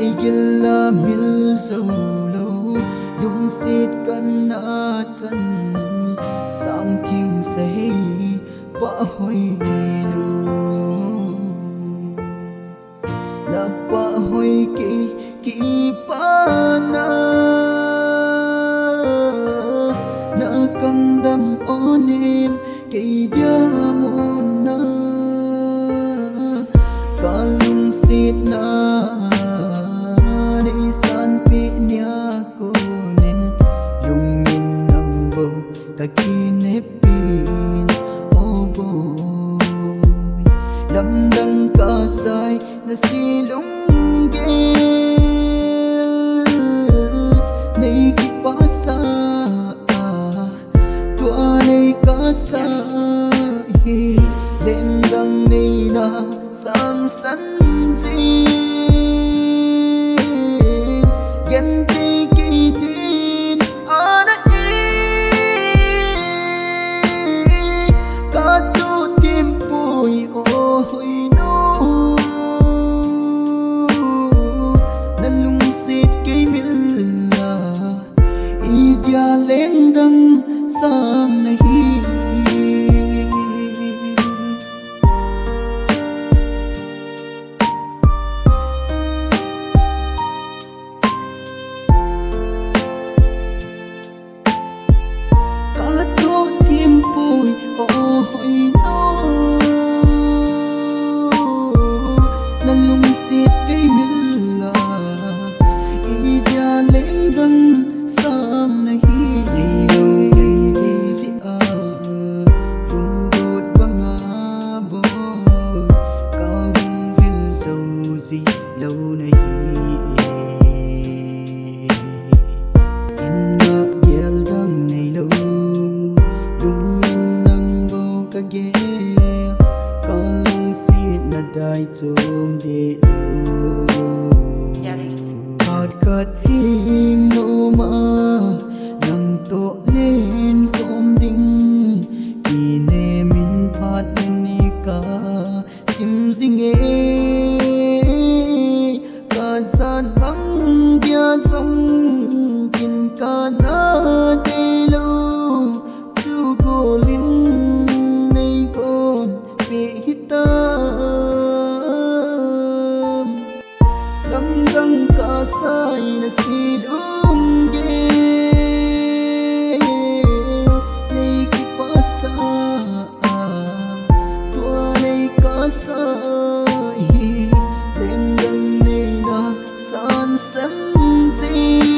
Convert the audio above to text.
lại gila mil sâu lâu lung xịt căn na chân sang thiên say ba hoi lu na ba hoi ki pa na cầm đam on em cây dia mon na ka lung xịt na kakinepin oboy damdang kasay na silong gel naikipasa tuanay kasay lendang nina samsanzi gante kitin ana ôi no nalungsit kay mila idya lendang sang nahi kato tiempo'y ôi no nalungsit kay mila idya lendang sang nahihiyaw kay si tungkod bangabo kawang feel so si law nahi inla geldang nay law dungin nang bau kage dai chung de hạt cát kinh nô ma nang to lên không ding ki ne min phat ni ka sim sing e ka san bang dia song kin ka na de lo chu go lin nei kon pe hita damdang kasay na silong gel naikipasa tuanay kasay lendang nila san samsi